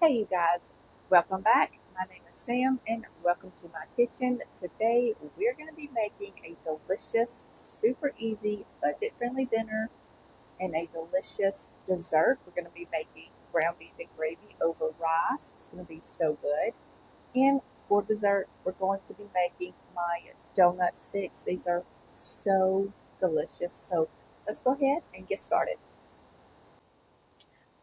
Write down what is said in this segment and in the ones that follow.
Hey you guys, welcome back. My name is Sam and welcome to my kitchen. Today we're going to be making a delicious, super easy, budget-friendly dinner and a delicious dessert. We're going to be making ground beef and gravy over rice. It's going to be so good. And for dessert, we're going to be making my donut sticks. These are so delicious. So let's go ahead and get started.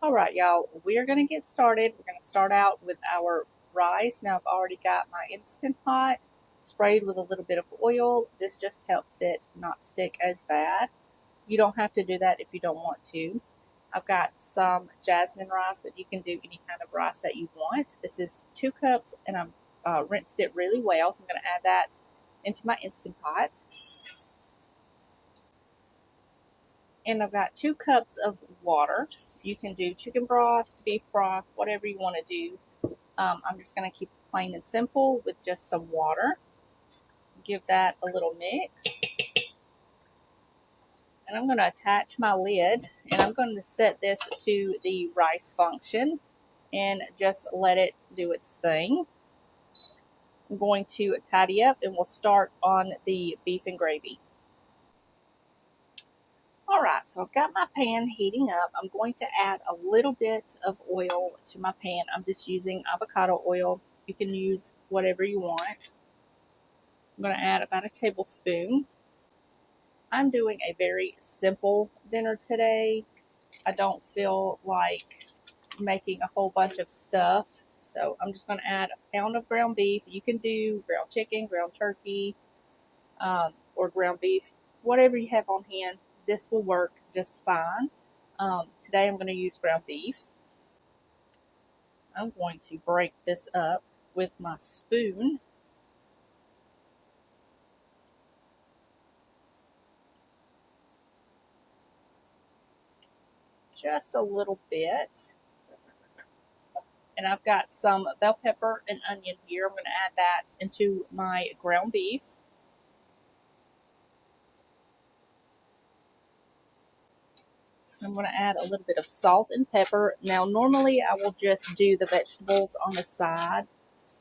All right, y'all, we're going to get started. We're going to start out with our rice. Now, I've already got my Instant Pot sprayed with a little bit of oil. This just helps it not stick as bad. You don't have to do that if you don't want to. I've got some jasmine rice, but you can do any kind of rice that you want. This is 2 cups, and I'm rinsed it really well, so I'm going to add that into my Instant Pot. And I've got 2 cups of water. You can do chicken broth, beef broth, whatever you want to do. I'm just going to keep it plain and simple with just some water. Give that a little mix. And I'm going to attach my lid, and I'm going to set this to the rice function and just let it do its thing. I'm going to tidy up, and we'll start on the beef and gravy. Alright, so I've got my pan heating up. I'm going to add a little bit of oil to my pan. I'm just using avocado oil. You can use whatever you want. I'm going to add about a tablespoon. I'm doing a very simple dinner today. I don't feel like making a whole bunch of stuff. So I'm just going to add a pound of ground beef. You can do ground chicken, ground turkey, or ground beef, whatever you have on hand. This will work just fine. Today I'm going to use ground beef. I'm going to break this up with my spoon. Just a little bit. And I've got some bell pepper and onion here. I'm going to add that into my ground beef. I'm going to add a little bit of salt and pepper. Now, normally I will just do the vegetables on the side,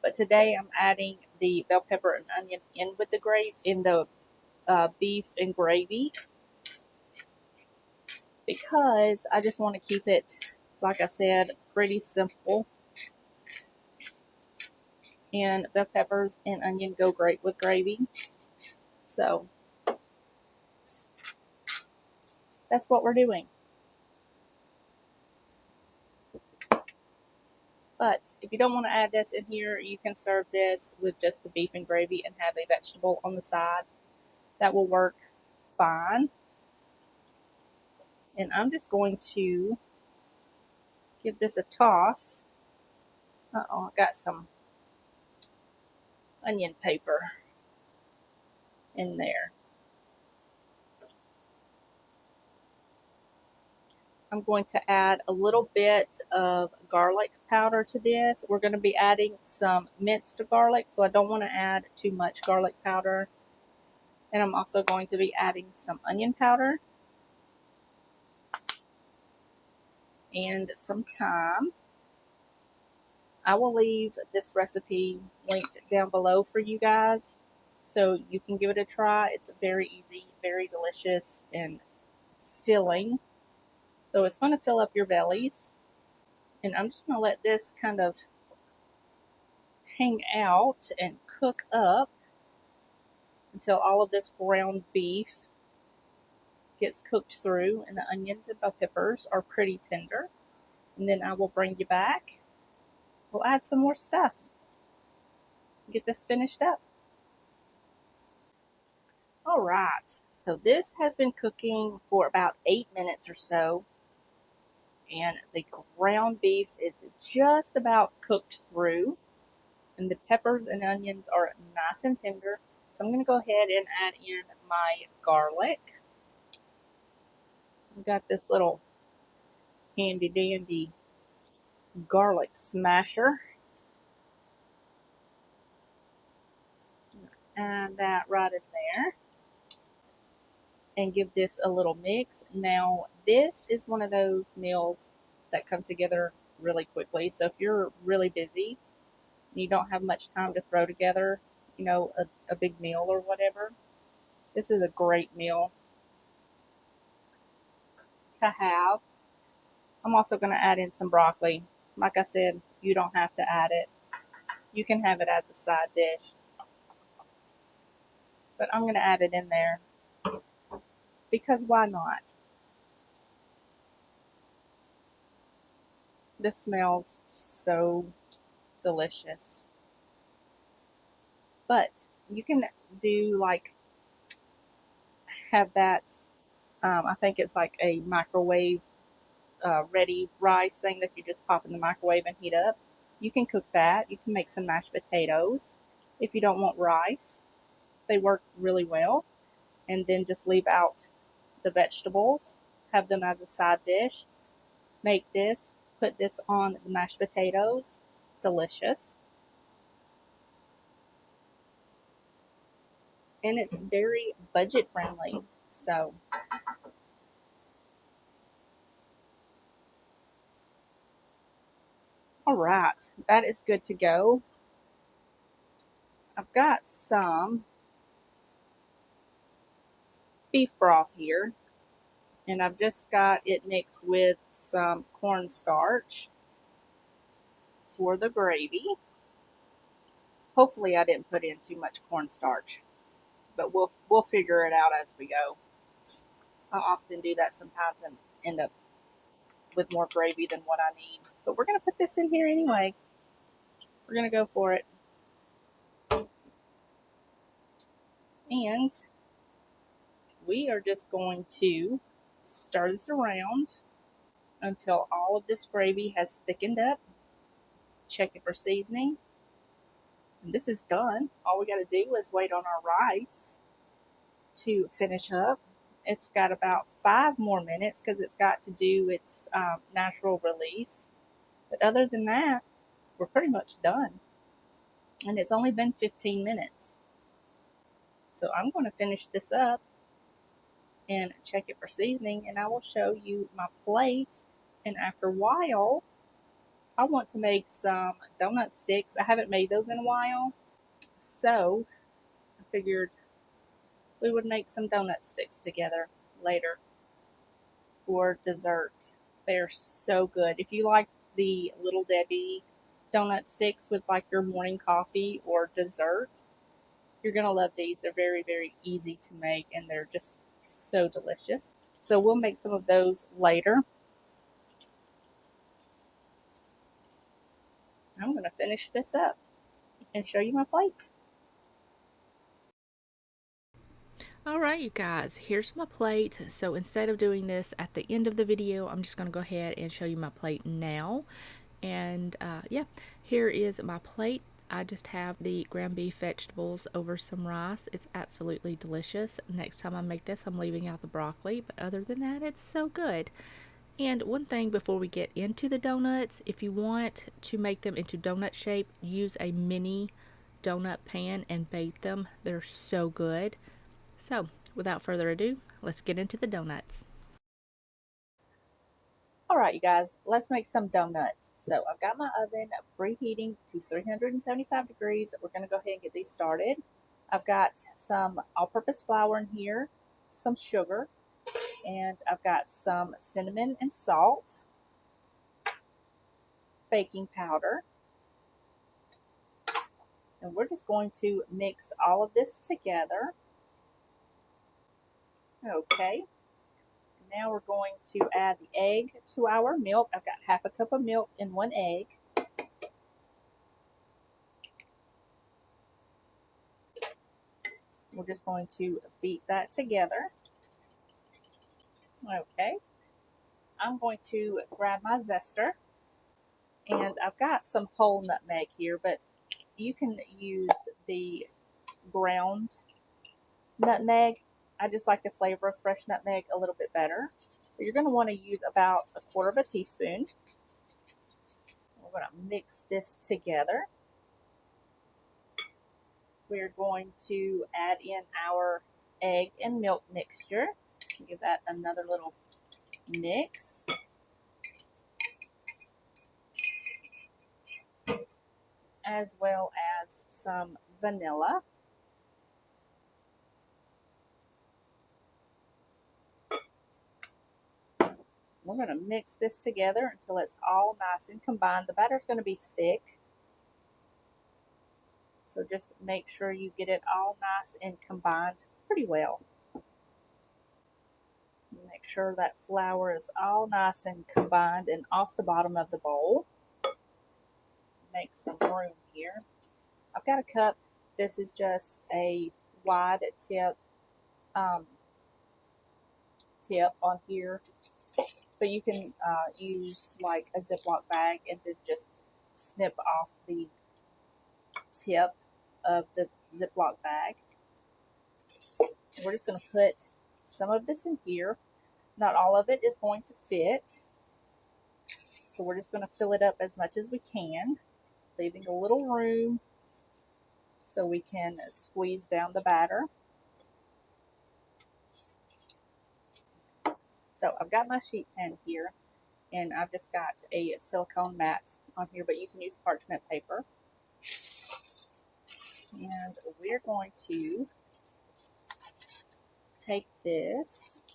but today I'm adding the bell pepper and onion in with the beef and gravy because I just want to keep it, like I said, pretty simple. And bell peppers and onion go great with gravy. So that's what we're doing. But if you don't want to add this in here, you can serve this with just the beef and gravy and have a vegetable on the side. That will work fine. And I'm just going to give this a toss. Uh-oh, I got some onion paper in there. I'm going to add a little bit of garlic powder to this. We're going to be adding some minced garlic, so I don't want to add too much garlic powder. And I'm also going to be adding some onion powder and some thyme. I will leave this recipe linked down below for you guys so you can give it a try. It's very easy, very delicious, and filling. So it's going to fill up your bellies. And I'm just going to let this kind of hang out and cook up until all of this ground beef gets cooked through and the onions and bell peppers are pretty tender. And then I will bring you back. We'll add some more stuff. Get this finished up. All right. So this has been cooking for about 8 minutes or so. And the ground beef is just about cooked through. And the peppers and onions are nice and tender. So I'm going to go ahead and add in my garlic. I've got this little handy dandy garlic smasher. Add that right in there. And give this a little mix. Now, this is one of those meals that come together really quickly. So if you're really busy and you don't have much time to throw together, you know, a big meal or whatever, this is a great meal to have. I'm also going to add in some broccoli. Like I said, you don't have to add it. You can have it as a side dish. But I'm going to add it in there because why not? This smells so delicious. But you can do like, have that, I think it's like a microwave ready rice thing that you just pop in the microwave and heat up. You can cook that. You can make some mashed potatoes if you don't want rice. They work really well. And then just leave out the vegetables, have them as a side dish. Make this, put this on the mashed potatoes. Delicious. And it's very budget friendly. So, all right, that is good to go. I've got some beef broth here, and I've just got it mixed with some cornstarch for the gravy. Hopefully I didn't put in too much cornstarch, but we'll figure it out as we go. I often do that sometimes and end up with more gravy than what I need. But we're going to put this in here anyway. We're going to go for it. And we are just going to stir this around until all of this gravy has thickened up. Check it for seasoning. And this is done. All we got to do is wait on our rice to finish up. It's got about 5 more minutes because it's got to do its natural release. But other than that, we're pretty much done. And it's only been 15 minutes. So I'm going to finish this up and check it for seasoning, and I will show you my plate. And after a while, I want to make some donut sticks. I haven't made those in a while, so I figured we would make some donut sticks together later for dessert. They're so good. If you like the Little Debbie donut sticks with like your morning coffee or dessert, you're going to love these. They're very, very easy to make, and they're just so delicious. So we'll make some of those later. I'm going to finish this up and show you my plate. Alright you guys, here's my plate. So instead of doing this at the end of the video, I'm just going to go ahead and show you my plate now. And yeah, here is my plate. I just have the ground beef vegetables over some rice. It's absolutely delicious. Next time I make this, I'm leaving out the broccoli, but other than that, it's so good. And one thing before we get into the donuts, if you want to make them into donut shape, use a mini donut pan and bake them. They're so good. So, without further ado, let's get into the donuts. Alright you guys, let's make some donuts. So I've got my oven preheating to 375 degrees. We're going to go ahead and get these started. I've got some all-purpose flour in here, some sugar, and I've got some cinnamon and salt, baking powder, and we're just going to mix all of this together. Okay. Now we're going to add the egg to our milk. I've got half a cup of milk and 1 egg. We're just going to beat that together. Okay. I'm going to grab my zester. And I've got some whole nutmeg here, but you can use the ground nutmeg. I just like the flavor of fresh nutmeg a little bit better. So you're going to want to use about 1/4 teaspoon. We're going to mix this together. We're going to add in our egg and milk mixture. Give that another little mix. as well as some vanilla. We're going to mix this together until it's all nice and combined. The batter's going to be thick, so just make sure you get it all nice and combined pretty well. Make sure that flour is all nice and combined and off the bottom of the bowl. Make some room here. I've got a cup. This is just a wide tip tip on here, but you can use like a Ziploc bag and then just snip off the tip of the Ziploc bag. We're just going to put some of this in here. Not all of it is going to fit, so we're just going to fill it up as much as we can, leaving a little room so we can squeeze down the batter. So I've got my sheet pan here, and I've just got a silicone mat on here, but you can use parchment paper. And we're going to take this.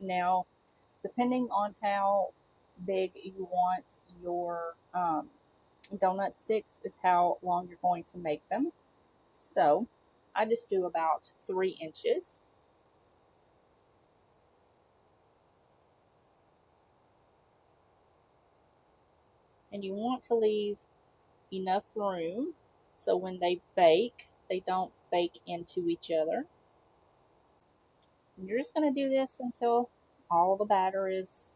Now, depending on how big you want your donut sticks is how long you're going to make them. So I just do about 3 inches. And you want to leave enough room so when they bake, they don't bake into each other. And you're just going to do this until all the batter is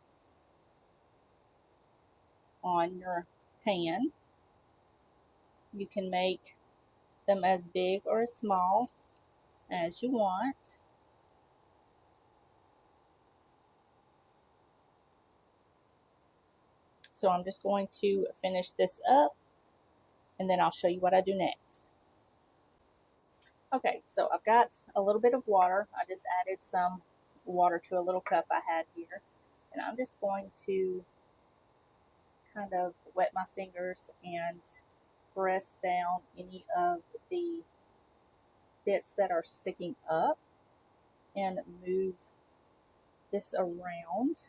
on your pan. You can make them as big or as small as you want. So I'm just going to finish this up, and then I'll show you what I do next. Okay, so I've got a little bit of water. I just added some water to a little cup I had here, and I'm just going to kind of wet my fingers and press down any of the bits that are sticking up and move this around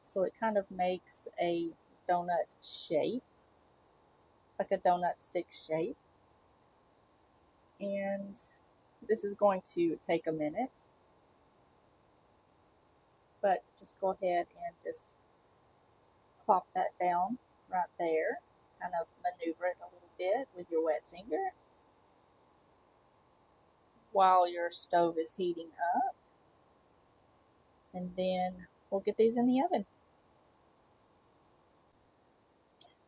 so it kind of makes a donut shape, like a donut stick shape. And this is going to take a minute, but just go ahead and just plop that down right there. Kind of maneuver it a little bit with your wet finger while your stove is heating up. And then we'll get these in the oven.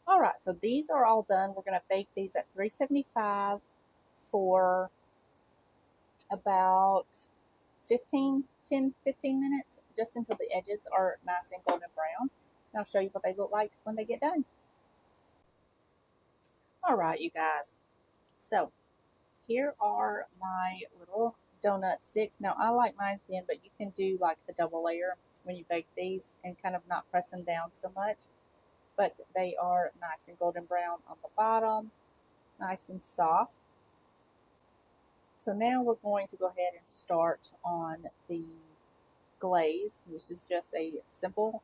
Alright, so these are all done. We're going to bake these at 375 for about 15 minutes, just until the edges are nice and golden brown. And I'll show you what they look like when they get done. Alright, you guys, so here are my little donut sticks. Now I like mine thin, but you can do like a double layer when you bake these and kind of not press them down so much. But they are nice and golden brown on the bottom, nice and soft. So now we're going to go ahead and start on the glaze. This is just a simple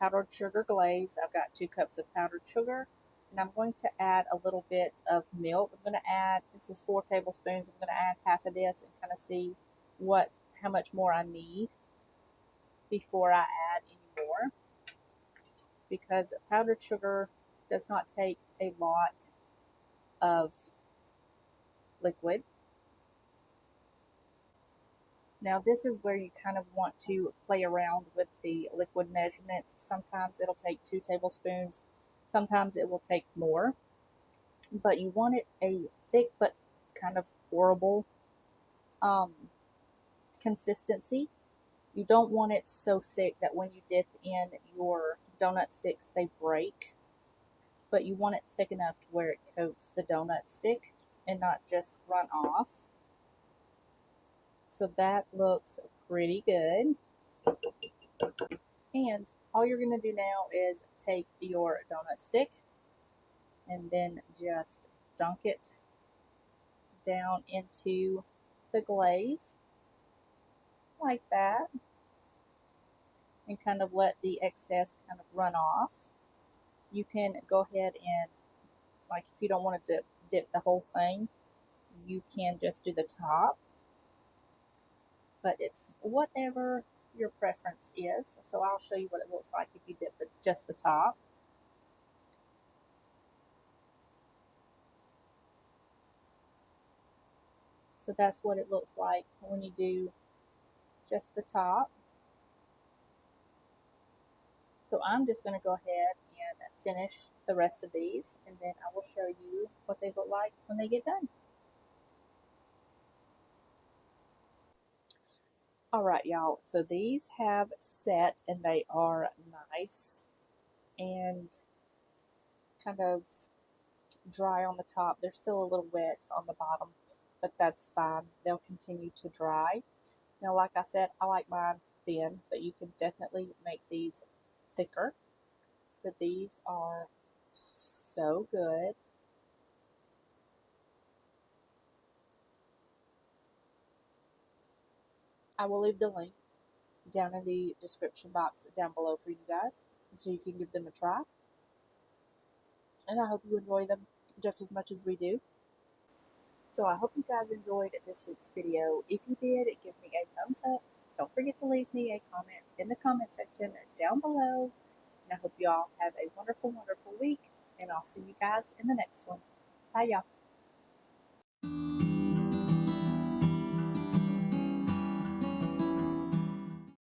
powdered sugar glaze. I've got 2 cups of powdered sugar, and I'm going to add a little bit of milk. I'm going to add, this is 4 tablespoons. I'm going to add half of this and kind of see how much more I need before I add any more, because powdered sugar does not take a lot of liquid. Now this is where you kind of want to play around with the liquid measurements. Sometimes it'll take 2 tablespoons, sometimes it will take more, but you want it a thick but kind of horrible consistency. You don't want it so thick that when you dip in your donut sticks they break, but you want it thick enough to where it coats the donut stick and not just run off. So that looks pretty good. And all you're going to do now is take your donut stick and then just dunk it down into the glaze like that, and kind of let the excess kind of run off. You can go ahead and, like, if you don't want to dip the whole thing, you can just do the top, but it's whatever your preference is. So I'll show you what it looks like if you dip just the top. So that's what it looks like when you do just the top. So I'm just going to go ahead and finish the rest of these, and then I will show you what they look like when they get done. Alright, y'all, so these have set and they are nice and kind of dry on the top. They're still a little wet on the bottom, but that's fine. They'll continue to dry. Now, like I said, I like mine thin, but you can definitely make these thicker. But these are so good. I will leave the link down in the description box down below for you guys, so you can give them a try. And I hope you enjoy them just as much as we do. So I hope you guys enjoyed this week's video. If you did, give me a thumbs up. Don't forget to leave me a comment in the comment section down below. And I hope you all have a wonderful, wonderful week. And I'll see you guys in the next one. Bye, y'all.